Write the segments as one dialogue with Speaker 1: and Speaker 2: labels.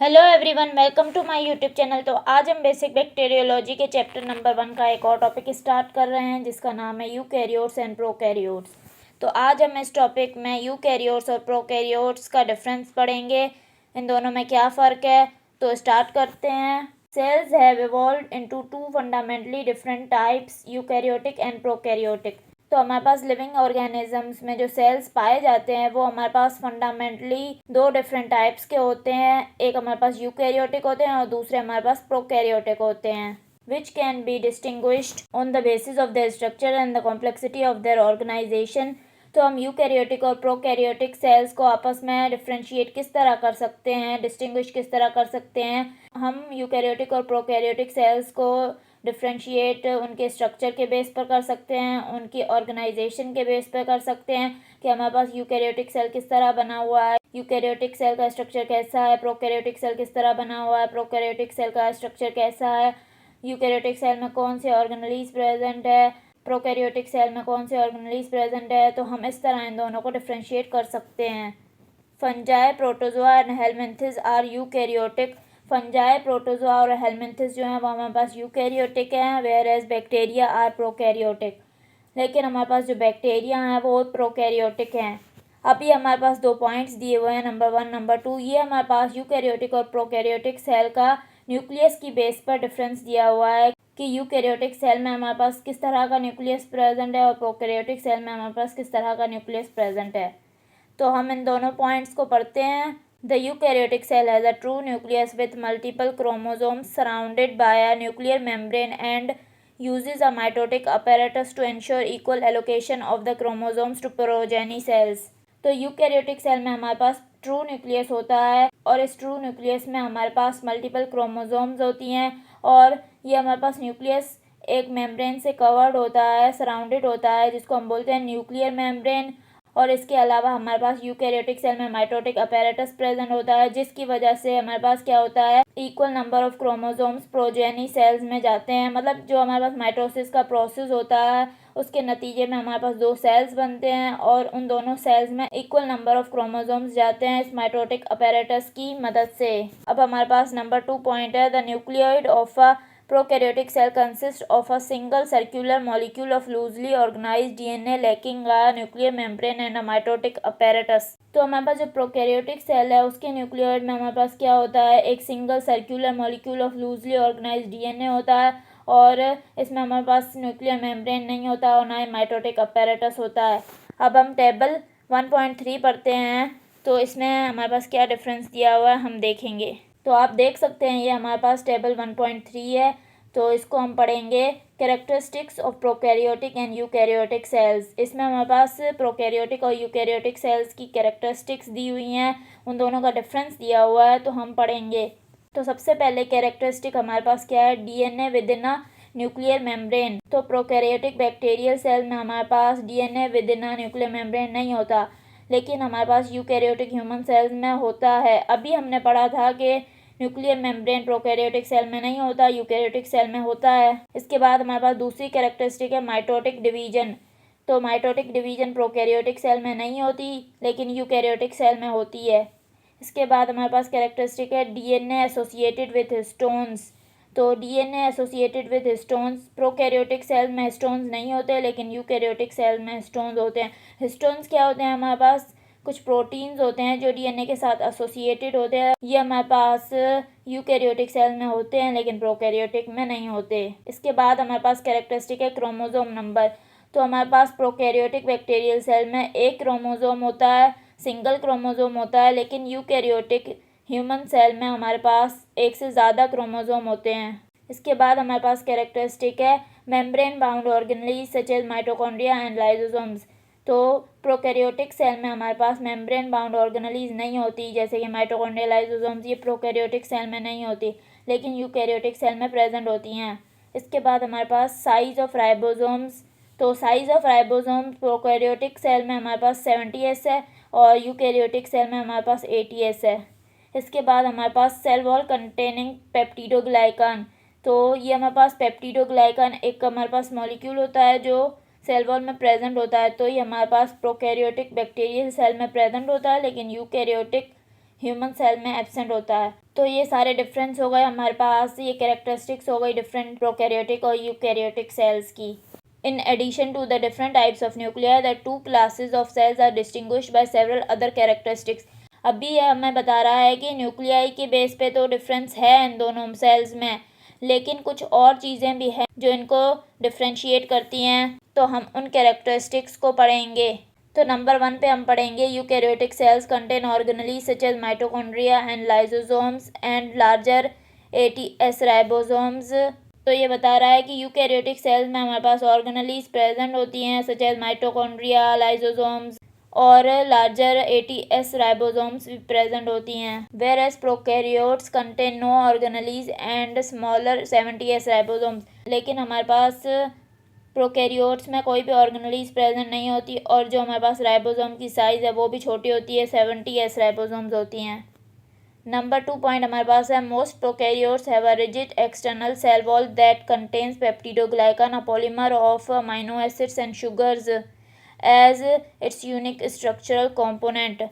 Speaker 1: Hello everyone, welcome to my YouTube channel. तो आज हम बेसिक बैक्टीरियोलॉजी के चैप्टर नंबर 1 का एक और टॉपिक स्टार्ट कर रहे हैं जिसका नाम है यूकैरियोट्स एंड प्रोकैरियोट्स। तो आज हम इस टॉपिक में यूकैरियोट्स और प्रोकैरियोट्स का डिफरेंस पढ़ेंगे, इन दोनों में क्या फ़र्क है। तो स्टार्ट करते हैं। Cells have evolved into two fundamentally different types, eukaryotic and prokaryotic. तो हमारे पास लिविंग ऑर्गेनिजम्स में जो सेल्स पाए जाते हैं वो हमारे पास फंडामेंटली दो डिफरेंट टाइप्स के होते हैं। एक हमारे पास यूकैरियोटिक होते हैं और दूसरे हमारे पास प्रोकैरियोटिक होते हैं, which can be distinguished on the basis of their structure and the complexity of their organization। तो हम यूकैरियोटिक और प्रोकैरियोटिक सेल्स को आपस में डिफ्रेंशिएट किस तरह कर सकते हैं, डिस्टिंग्विश किस तरह कर सकते हैं। हम यूकैरियोटिक और प्रोकैरियोटिक सेल्स को डिफ्रेंशिएट उनके स्ट्रक्चर के बेस पर कर सकते हैं, उनकी ऑर्गेनाइजेशन के बेस पर कर सकते हैं कि हमारे पास यूकैरियोटिक सेल किस तरह बना हुआ है, यूकैरियोटिक सेल का स्ट्रक्चर कैसा है, प्रोकैरियोटिक सेल किस तरह बना हुआ है, प्रोकैरियोटिक सेल का स्ट्रक्चर कैसा है, यूकैरियोटिक सेल में कौन से ऑर्गेनेलीज प्रेजेंट है, प्रोकैरियोटिक सेल में कौन से ऑर्गेनेलीज प्रेजेंट है। तो हम इस तरह इन दोनों को डिफ्रेंशिएट कर सकते हैं। Fungi, protozoa and helminths are eukaryotic. Fungi, protozoa और हेलमिंथिस जो है वो हमारे पास यूकैरियोटिक हैं, whereas bacteria are prokaryotic. लेकिन हमारे पास जो बैक्टीरिया हैं वो प्रोकैरियोटिक हैं। अभी हमारे पास दो पॉइंट्स दिए हुए हैं, नंबर 1 नंबर 2। ये हमारे पास यूकैरियोटिक और प्रोकैरियोटिक सेल का न्यूक्लियस की बेस पर डिफरेंस दिया हुआ है कि यूकैरियोटिक सेल में हमारे पास किस तरह का न्यूक्लियस प्रेजेंट है और प्रोकैरियोटिक सेल में हमारे पास किस तरह का न्यूक्लियस प्रेजेंट है। तो हम इन दोनों पॉइंट्स को पढ़ते हैं। The eukaryotic cell has a true nucleus with multiple chromosomes surrounded by a nuclear membrane and uses a mitotic apparatus to ensure equal allocation of the chromosomes to progeny cells। तो eukaryotic cell में हमारे पास true nucleus होता है और इस true nucleus में हमारे पास multiple chromosomes होती हैं और ये हमारे पास न्यूक्लियस एक मेम्ब्रेन से कवर्ड होता है, सराउंडेड होता है, जिसको हम बोलते हैं न्यूक्लियर मेम्ब्रेन। और इसके अलावा हमारे पास यूकैरियोटिक सेल में माइटोटिक अपैरेटस प्रेजेंट होता है, जिसकी वजह से हमारे पास क्या होता है, equal number of chromosomes progeny cells में जाते हैं। मतलब जो हमारे पास माइटोसिस का प्रोसेस होता है उसके नतीजे में हमारे पास दो सेल्स बनते हैं और उन दोनों सेल्स में इक्वल नंबर ऑफ क्रोमोसोम्स जाते हैं इस माइटोटिक अपैरेटस की मदद से। अब हमारे पास नंबर 2 पॉइंट है, the nucleoid of a prokaryotic cell consists of a single circular molecule of loosely organized DNA lacking a nuclear membrane and a mitotic apparatus। तो हमारे पास जो प्रोकैरियोटिक सेल है उसके न्यूक्लियोइड में हमारे पास क्या होता है, एक single circular molecule of loosely organised DNA होता है और इसमें हमारे पास न्यूक्लियर मेम्ब्रेन नहीं होता और ना ही माइटोटिक अपैरेटस होता है। अब हम टेबल 1.3 पढ़ते हैं। तो इसमें हमारे पास क्या डिफरेंस दिया हुआ है हम देखेंगे। तो आप देख सकते हैं ये हमारे पास टेबल 1.3 है। तो इसको हम पढ़ेंगे, characteristics of prokaryotic and eukaryotic cells. इसमें हमारे पास प्रोकैरियोटिक और यूकैरियोटिक सेल्स की कैरेक्टरिस्टिक्स दी हुई हैं, उन दोनों का डिफरेंस दिया हुआ है, तो हम पढ़ेंगे। तो सबसे पहले कैरेक्टरिस्टिक हमारे पास क्या है, DNA within a nuclear membrane. तो प्रोकैरियोटिक बैक्टीरियल सेल में हमारे पास DNA within a nuclear membrane नहीं होता, लेकिन हमारे पास यूकैरियोटिक ह्यूमन सेल्स में होता है। अभी हमने पढ़ा था कि न्यूक्लियर मेम्ब्रेन प्रोकैरियोटिक सेल में नहीं होता, यूकैरियोटिक सेल में होता है। इसके बाद हमारे पास दूसरी कैरेक्टरिस्टिक है माइटोटिक डिवीजन। तो माइटोटिक डिवीजन प्रोकैरियोटिक सेल में नहीं होती लेकिन यूकैरियोटिक सेल में होती है। इसके बाद हमारे पास कैरेक्टरिस्टिक है डीएनए एसोसिएटेड विथ हिस्टोन्स। तो DNA associated with histones, prokaryotic cell में हिस्टोन्स नहीं होते लेकिन यूकैरियोटिक सेल में हिस्टोन्स होते हैं। हिस्टोन्स क्या होते हैं, हमारे पास कुछ प्रोटीन्स होते हैं जो डीएनए के साथ एसोसिएटेड होते हैं। ये हमारे पास यूकैरियोटिक सेल में होते हैं लेकिन प्रोकैरियोटिक में नहीं होते। इसके बाद हमारे पास कैरेक्टरिस्टिक है क्रोमोसोम नंबर। तो हमारे पास प्रोकैरियोटिक बैक्टीरियल सेल में एक क्रोमोसोम होता है, सिंगल क्रोमोसोम होता है, लेकिन यूकैरियोटिक ह्यूमन सेल में हमारे पास एक से ज़्यादा क्रोमोसोम होते हैं। इसके बाद हमारे पास कैरेक्टरिस्टिक है membrane bound organelles such as mitochondria and lysosomes. तो प्रोकैरियोटिक सेल में हमारे पास मेम्ब्रेन बाउंड ऑर्गेनेलीज नहीं होती, जैसे कि माइटोकॉन्ड्रिया, लाइसोसोम्स, ये प्रोकैरियोटिक सेल में नहीं होती लेकिन यूकैरियोटिक सेल में प्रेजेंट होती हैं। इसके बाद हमारे पास साइज ऑफ राइबोसोम्स। तो size of ribosomes prokaryotic cell में हमारे पास 70s है और यूकैरियोटिक सेल में हमारे पास 80s है। इसके बाद हमारे पास सेल वॉल कंटेनिंग पेप्टिडोग्लाइकन। तो ये हमारे पास पेप्टिडोग्लाइकन एक हमारे पास मॉलिक्यूल होता है जो सेल वॉल में प्रेजेंट होता है। तो ये हमारे पास प्रोकैरियोटिक बैक्टीरियल सेल में प्रेजेंट होता है लेकिन यूकैरियोटिक ह्यूमन सेल में एब्सेंट होता है। तो ये सारे डिफरेंस हो गए हमारे पास, ये कैरेक्टरिस्टिक्स हो गई डिफरेंट प्रोकैरियोटिक और यूकैरियोटिक सेल्स की। In addition to the different types of nuclei, the two classes of cells are distinguished by several other characteristics. अभी यह हमें बता रहा है कि न्यूक्लियाई के बेस पे तो डिफरेंस है इन दोनों सेल्स में, लेकिन कुछ और चीज़ें भी हैं जो इनको डिफ्रेंशिएट करती हैं, तो हम उन कैरेक्टरिस्टिक्स को पढ़ेंगे। तो नंबर 1 पे हम पढ़ेंगे eukaryotic cells contain organelle such as mitochondria and lysosomes and larger ATS ribosomes. तो ये बता रहा है कि यूकैरियोटिक सेल्स में हमारे पास ऑर्गेनेलीज प्रेजेंट होती हैं सच एज माइटोकॉन्ड्रिया, लाइसोसोम्स और लार्जर ATS राइबोसोम्स भी प्रेजेंट होती हैं। Whereas prokaryotes contain no organelles and smaller 70S ribosomes. लेकिन हमारे पास प्रोकैरियोट्स में कोई भी ऑर्गेनेलीज प्रेजेंट नहीं होती और जो हमारे पास राइबोसोम की साइज़ है वो भी छोटी होती है, 70S राइबोसोम्स होती हैं। नंबर 2 पॉइंट हमारे पास है most prokaryotes have a rigid external cell wall that contains peptidoglycan, a polymer of amino acids and sugars as its unique structural component.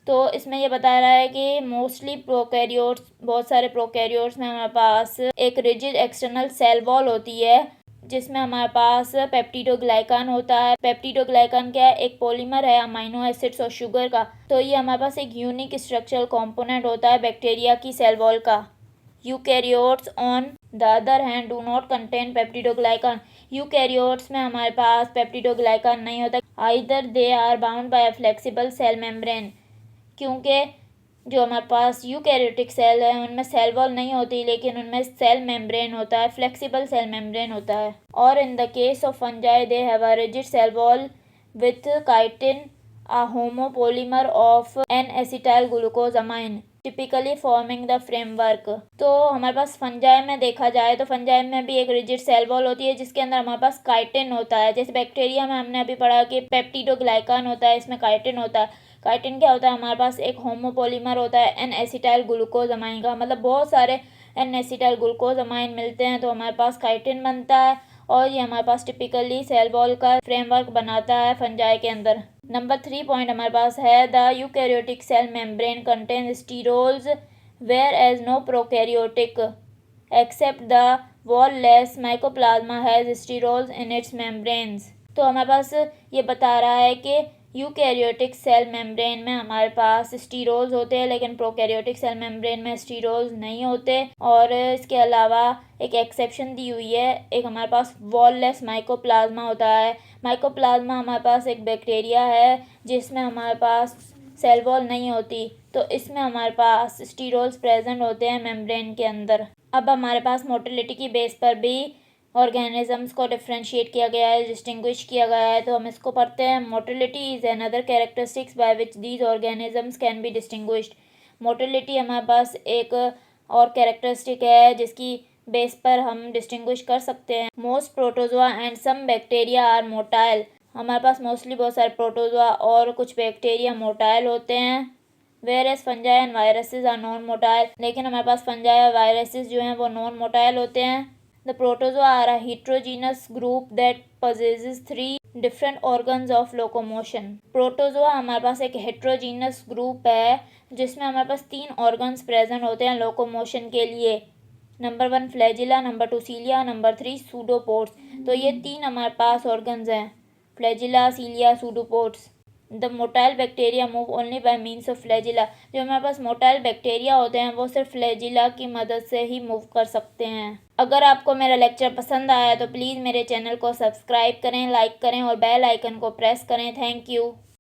Speaker 1: तो इसमें ये बता रहा है कि मोस्टली प्रोकैरियोट्स, बहुत सारे प्रोकैरियोट्स में हमारे पास एक रिजिड एक्सटर्नल सेल वॉल होती है जिसमें हमारे पास पेप्टिडोग्लाइकन होता है। पेप्टिडोग्लाइकन क्या है? एक पॉलीमर है अमाइनो एसिड्स और शुगर का। तो ये हमारे पास एक यूनिक स्ट्रक्चरल कंपोनेंट होता है बैक्टीरिया की सेल वॉल का। Eukaryotes on the other hand do not contain peptidoglycan. Eukaryotes में हमारे पास पेप्टिडोग्लाइकन नहीं होता। Either they are bound by a flexible cell membrane, क्योंकि जो हमारे पास यूकैरियोटिक सेल है उनमें सेल वॉल नहीं होती लेकिन उनमें सेल मेम्ब्रेन होता है, फ्लेक्सिबल सेल मेम्ब्रेन होता है। और in the case of fungi they have a rigid cell wall with chitin, a homopolymer of N acetyl glucosamine typically forming the framework. तो हमारे पास फंजाई में देखा जाए तो फंजाई में भी एक रिजिड सेल वॉल होती है जिसके अंदर हमारे पास काइटिन होता है। जैसे बैक्टीरिया में हमने अभी पढ़ा कि पेप्टिडोग्लाइकन होता है, इसमें काइटिन होता है। काइटिन क्या होता है? हमारे पास एक होमोपोलीमर होता है एन एसिटाइल ग्लूकोजामाइन का, मतलब बहुत सारे एन एसिटाइल ग्लूकोजामाइन मिलते हैं तो हमारे पास काइटिन बनता है और ये हमारे पास टिपिकली सेल वॉल का फ्रेमवर्क बनाता है फंजाई के अंदर। नंबर 3 पॉइंट हमारे पास है the eukaryotic cell membrane contain sterols whereas no prokaryotic except the wall less mycoplasma has sterols in its membranes. तो हमारे पास ये बता रहा है कि यूकैरियोटिक सेल मेम्ब्रेन में हमारे पास स्टीरोल्स होते हैं लेकिन प्रोकैरियोटिक सेल मेम्ब्रेन में स्टीरोल्स नहीं होते। और इसके अलावा एक एक्सेप्शन दी हुई है, एक हमारे पास वॉल-लेस माइकोप्लाज्मा होता है। माइकोप्लाज्मा हमारे पास एक बैक्टीरिया है जिसमें हमारे पास सेल वॉल नहीं होती, तो इसमें हमारे पास स्टीरोल्स प्रेजेंट होते हैं मेम्ब्रेन के अंदर। अब हमारे पास मोटिलिटी की बेस पर भी ऑर्गेनिजम्स को डिफ्रेंशिएट किया गया है, डिस्टिंग्विश किया गया है, तो हम इसको पढ़ते हैं। Motility is another characteristics by which these organisms can be distinguished. Motility हमारे पास एक और कैरेक्टरिस्टिक है जिसकी बेस पर हम डिस्टिंग्विश कर सकते हैं। Most protozoa and some bacteria are motile. हमारे पास मोस्टली बहुत सारे प्रोटोजोआ और कुछ बैक्टीरिया मोटाइल होते हैं। Whereas fungi and viruses are non motile. लेकिन हमारे पास फंजाई और वायरसेस जो हैं वो नॉन मोटाइल होते हैं। The protozoa are a heterogeneous group that possesses 3 different organs of locomotion. Protozoa हमारे पास एक heterogeneous group है जिसमें हमारे पास 3 organs present होते हैं लोकोमोशन के लिए। Number 1 flagella, number 2 cilia, number 3 pseudopods. तो ये 3 हमारे पास organs हैं, flagella, cilia, pseudopods. The motile bacteria move only by means of flagella. जो हमारे पास मोटाइल बैक्टीरिया होते हैं वो सिर्फ फ्लैजिला की मदद से ही मूव कर सकते हैं। अगर आपको मेरा लेक्चर पसंद आया तो प्लीज़ मेरे चैनल को सब्सक्राइब करें, लाइक करें और बेल आइकन को प्रेस करें। Thank you.